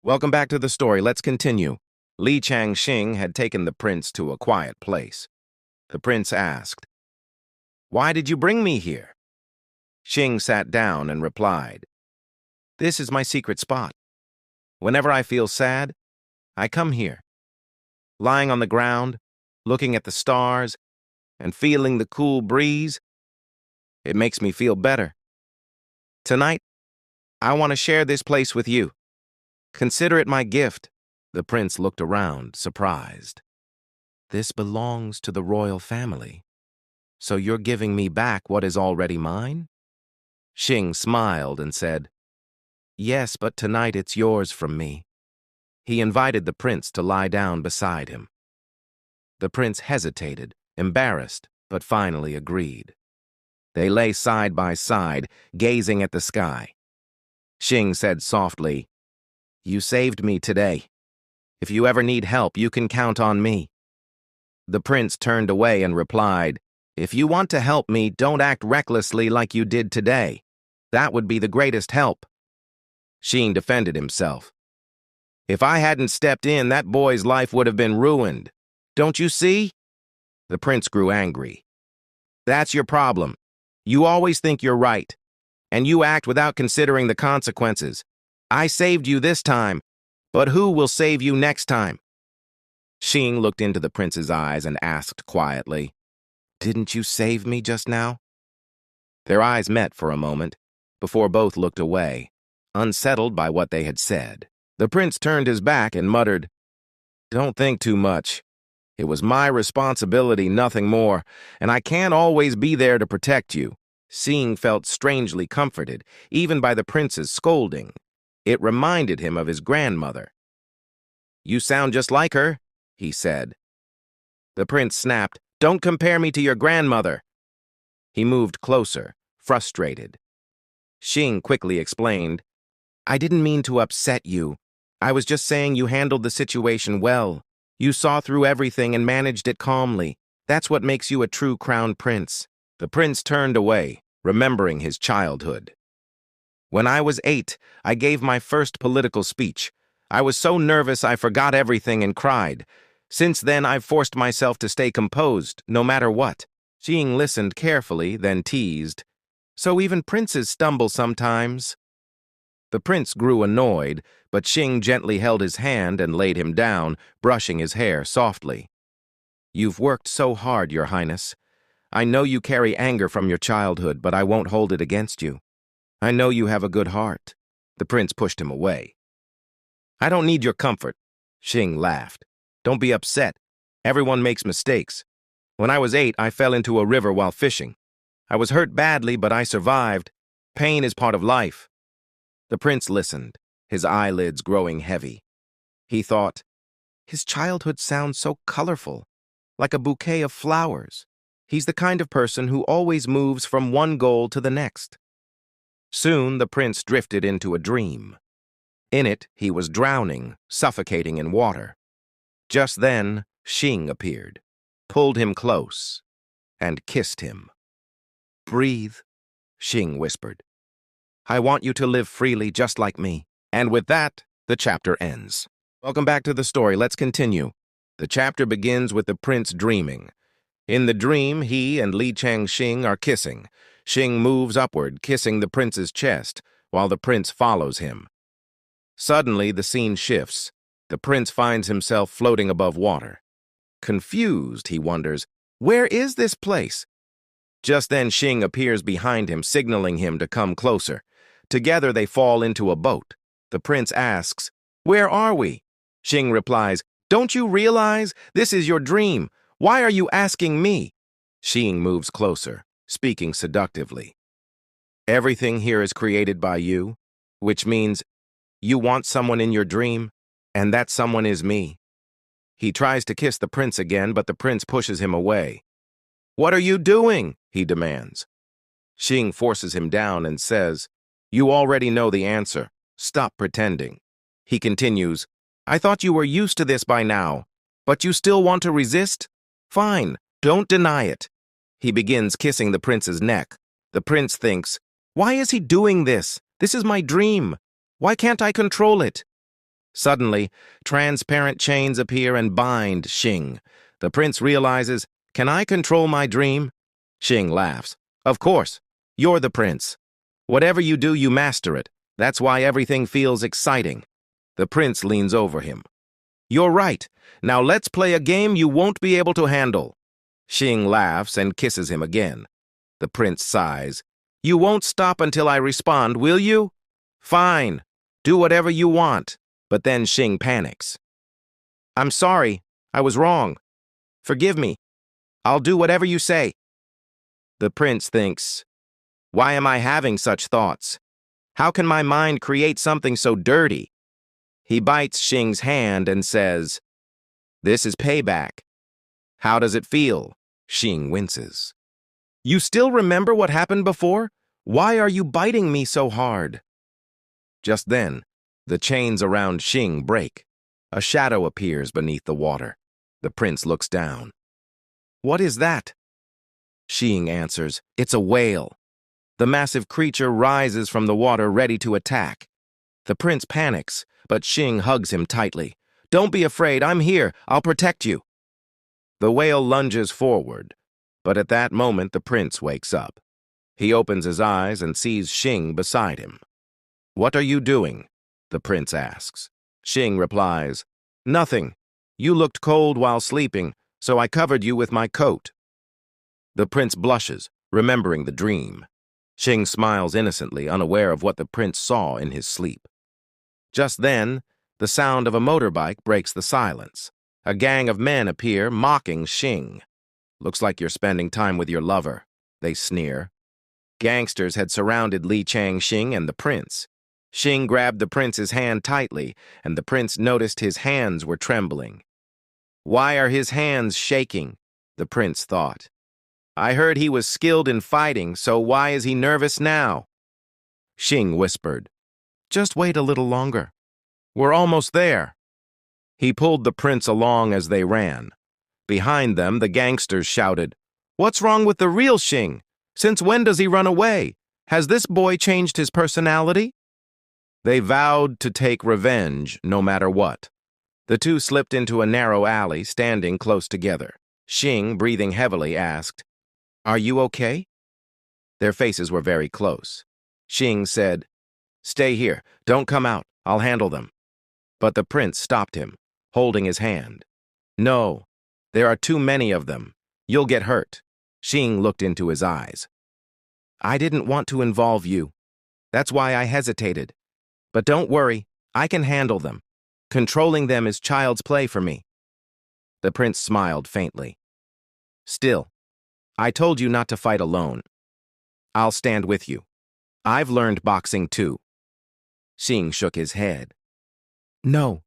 Welcome back to the story. Let's continue. Li Changxing had taken the prince to a quiet place. The prince asked, "Why did you bring me here?" Xing sat down and replied, "This is my secret spot. Whenever I feel sad, I come here. Lying on the ground, looking at the stars, and feeling the cool breeze, it makes me feel better. Tonight, I want to share this place with you. Consider it my gift." The prince looked around, surprised. "This belongs to the royal family. So you're giving me back what is already mine?" Xing smiled and said, "Yes, but tonight it's yours from me." He invited the prince to lie down beside him. The prince hesitated, embarrassed, but finally agreed. They lay side by side, gazing at the sky. Xing said softly, "You saved me today. If you ever need help, you can count on me." The prince turned away and replied, "If you want to help me, don't act recklessly like you did today. That would be the greatest help." Xing defended himself. "If I hadn't stepped in, that boy's life would have been ruined. Don't you see?" The prince grew angry. "That's your problem. You always think you're right, and you act without considering the consequences. I saved you this time, but who will save you next time?" Xing looked into the prince's eyes and asked quietly, "Didn't you save me just now?" Their eyes met for a moment, before both looked away, unsettled by what they had said. The prince turned his back and muttered, "Don't think too much. It was my responsibility, nothing more, and I can't always be there to protect you." Xing felt strangely comforted, even by the prince's scolding. It reminded him of his grandmother. "You sound just like her," he said. The prince snapped, "Don't compare me to your grandmother." He moved closer, frustrated. Xing quickly explained, "I didn't mean to upset you. I was just saying you handled the situation well. You saw through everything and managed it calmly. That's what makes you a true crown prince." The prince turned away, remembering his childhood. "When I was 8, I gave my first political speech. I was so nervous I forgot everything and cried. Since then, I've forced myself to stay composed, no matter what." Xing listened carefully, then teased, "So even princes stumble sometimes." The prince grew annoyed, but Xing gently held his hand and laid him down, brushing his hair softly. "You've worked so hard, Your Highness. I know you carry anger from your childhood, but I won't hold it against you. I know you have a good heart." The prince pushed him away. "I don't need your comfort." Xing laughed. "Don't be upset. Everyone makes mistakes. When I was 8, I fell into a river while fishing. I was hurt badly, but I survived. Pain is part of life." The prince listened, his eyelids growing heavy. He thought, his childhood sounds so colorful, like a bouquet of flowers. He's the kind of person who always moves from one goal to the next. Soon, the prince drifted into a dream. In it, he was drowning, suffocating in water. Just then, Xing appeared, pulled him close, and kissed him. "Breathe," Xing whispered. "I want you to live freely just like me." And with that, the chapter ends. Welcome back to the story. Let's continue. The chapter begins with the prince dreaming. In the dream, he and Li Changxing are kissing. Xing moves upward, kissing the prince's chest, while the prince follows him. Suddenly, the scene shifts. The prince finds himself floating above water. Confused, he wonders, where is this place? Just then, Xing appears behind him, signaling him to come closer. Together, they fall into a boat. The prince asks, "Where are we?" Xing replies, "Don't you realize? This is your dream. Why are you asking me?" Xing moves closer, speaking seductively. "Everything here is created by you, which means you want someone in your dream, and that someone is me." He tries to kiss the prince again, but the prince pushes him away. "What are you doing?" he demands. Xing forces him down and says, "You already know the answer. Stop pretending." He continues, "I thought you were used to this by now, but you still want to resist? Fine, don't deny it." He begins kissing the prince's neck. The prince thinks, "Why is he doing this? This is my dream. Why can't I control it?" Suddenly, transparent chains appear and bind Xing. The prince realizes, "Can I control my dream?" Xing laughs. "Of course. You're the prince. Whatever you do, you master it. That's why everything feels exciting." The prince leans over him. "You're right. Now let's play a game you won't be able to handle." Xing laughs and kisses him again. The prince sighs. "You won't stop until I respond, will you?" "Fine. Do whatever you want." But then Xing panics. "I'm sorry. I was wrong. Forgive me. I'll do whatever you say." The prince thinks, "Why am I having such thoughts? How can my mind create something so dirty?" He bites Xing's hand and says, "This is payback." "How does it feel?" Xing winces. "You still remember what happened before? Why are you biting me so hard?" Just then, the chains around Xing break. A shadow appears beneath the water. The prince looks down. "What is that?" Xing answers, "It's a whale." The massive creature rises from the water ready to attack. The prince panics, but Xing hugs him tightly. "Don't be afraid, I'm here, I'll protect you." The whale lunges forward, but at that moment the prince wakes up. He opens his eyes and sees Xing beside him. "What are you doing?" the prince asks. Xing replies, "Nothing. You looked cold while sleeping, so I covered you with my coat." The prince blushes, remembering the dream. Xing smiles innocently, unaware of what the prince saw in his sleep. Just then, the sound of a motorbike breaks the silence. A gang of men appear, mocking Xing. "Looks like you're spending time with your lover," they sneer. Gangsters had surrounded Li Changxing and the prince. Xing grabbed the prince's hand tightly, and the prince noticed his hands were trembling. "Why are his hands shaking?" the prince thought. "I heard he was skilled in fighting, so why is he nervous now?" Xing whispered, "Just wait a little longer. We're almost there." He pulled the prince along as they ran. Behind them, the gangsters shouted, "What's wrong with the real Xing? Since when does he run away? Has this boy changed his personality?" They vowed to take revenge no matter what. The two slipped into a narrow alley, standing close together. Xing, breathing heavily, asked, "Are you okay?" Their faces were very close. Xing said, "Stay here. Don't come out. I'll handle them." But the prince stopped him, holding his hand. "No, there are too many of them. You'll get hurt." Xing looked into his eyes. "I didn't want to involve you. That's why I hesitated. But don't worry, I can handle them. Controlling them is child's play for me." The prince smiled faintly. "Still, I told you not to fight alone. I'll stand with you. I've learned boxing too." Xing shook his head. "No.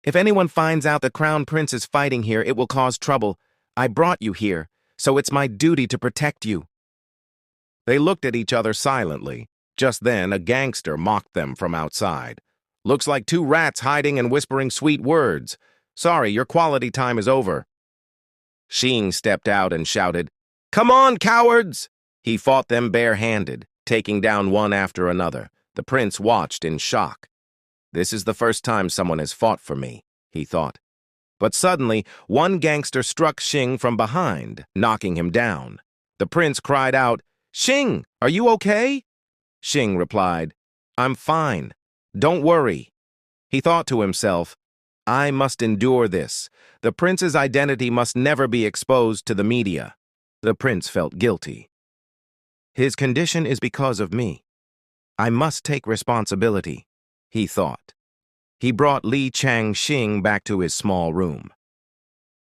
If anyone finds out the crown prince is fighting here, it will cause trouble. I brought you here, so it's my duty to protect you." They looked at each other silently. Just then, a gangster mocked them from outside. "Looks like two rats hiding and whispering sweet words. Sorry, your quality time is over." Xing stepped out and shouted, "Come on, cowards!" He fought them bare-handed, taking down one after another. The prince watched in shock. "This is the first time someone has fought for me," he thought. But suddenly, one gangster struck Xing from behind, knocking him down. The prince cried out, "Xing, are you okay?" Xing replied, "I'm fine. Don't worry." He thought to himself, "I must endure this. The prince's identity must never be exposed to the media." The prince felt guilty. "His condition is because of me. I must take responsibility," he thought. He brought Li Changxing back to his small room.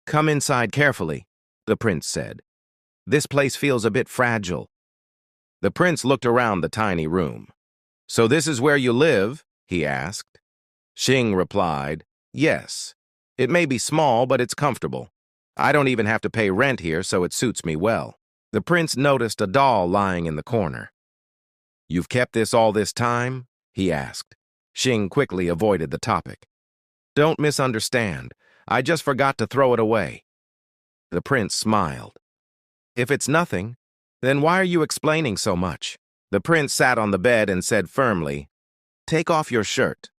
"Come inside carefully," the prince said. "This place feels a bit fragile." The prince looked around the tiny room. "So this is where you live?" he asked. Xing replied, "Yes. It may be small, but it's comfortable. I don't even have to pay rent here, so it suits me well." The prince noticed a doll lying in the corner. "You've kept this all this time?" he asked. Xing quickly avoided the topic. "Don't misunderstand. I just forgot to throw it away." The prince smiled. "If it's nothing, then why are you explaining so much?" The prince sat on the bed and said firmly, "Take off your shirt."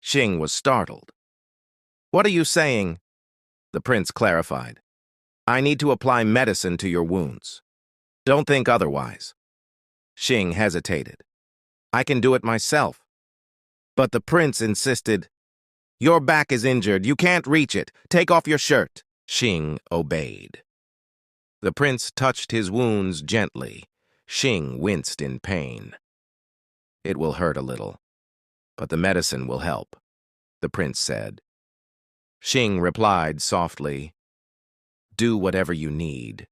Xing was startled. "What are you saying?" The prince clarified. "I need to apply medicine to your wounds. Don't think otherwise." Xing hesitated. "I can do it myself." But the prince insisted. "Your back is injured. You can't reach it. Take off your shirt." Xing obeyed. The prince touched his wounds gently. Xing winced in pain. "It will hurt a little, but the medicine will help," the prince said. Xing replied softly, "Do whatever you need."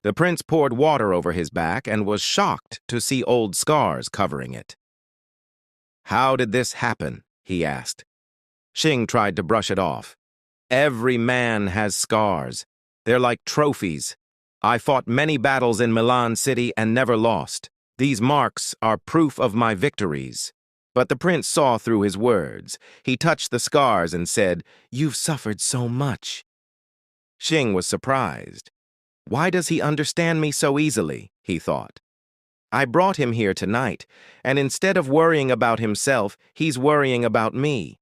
The prince poured water over his back and was shocked to see old scars covering it. "How did this happen?" he asked. Xing tried to brush it off. "Every man has scars. They're like trophies. I fought many battles in Milan City and never lost. These marks are proof of my victories." But the prince saw through his words. He touched the scars and said, "You've suffered so much." Xing was surprised. Why does he understand me so easily, he thought. I brought him here tonight, and instead of worrying about himself, he's worrying about me.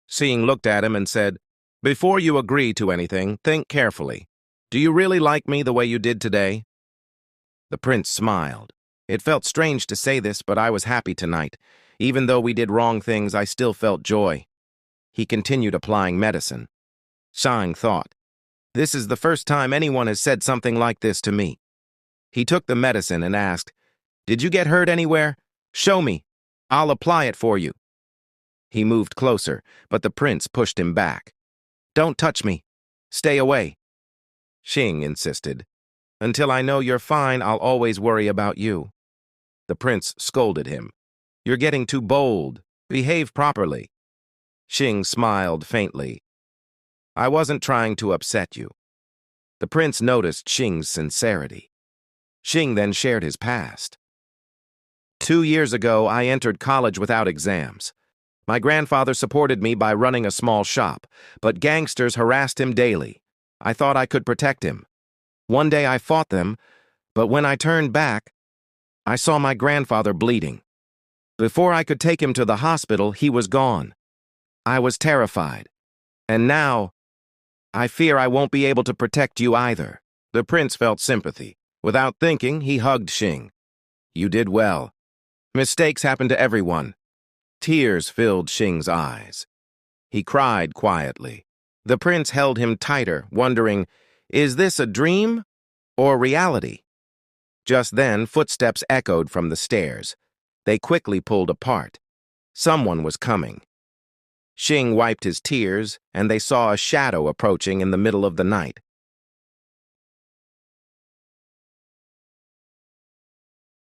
Xing looked at him and said, "Before you agree to anything, think carefully. Do you really like me the way you did today?" The prince smiled. It felt strange to say this, but I was happy tonight. Even though we did wrong things, I still felt joy. He continued applying medicine. Xing thought, "This is the first time anyone has said something like this to me." He took the medicine and asked, "Did you get hurt anywhere? Show me. I'll apply it for you." He moved closer, but the prince pushed him back. "Don't touch me. Stay away." Xing insisted. "Until I know you're fine, I'll always worry about you." The prince scolded him. "You're getting too bold. Behave properly." Xing smiled faintly. "I wasn't trying to upset you." The prince noticed Xing's sincerity. Xing then shared his past. 2 years ago, I entered college without exams. My grandfather supported me by running a small shop, but gangsters harassed him daily. I thought I could protect him. One day I fought them, but when I turned back, I saw my grandfather bleeding. Before I could take him to the hospital, he was gone. I was terrified. And now, I fear I won't be able to protect you either." The prince felt sympathy. Without thinking, he hugged Xing. "You did well. Mistakes happen to everyone." Tears filled Xing's eyes. He cried quietly. The prince held him tighter, wondering, is this a dream or reality? Just then, footsteps echoed from the stairs. They quickly pulled apart. Someone was coming. Xing wiped his tears, and they saw a shadow approaching in the middle of the night.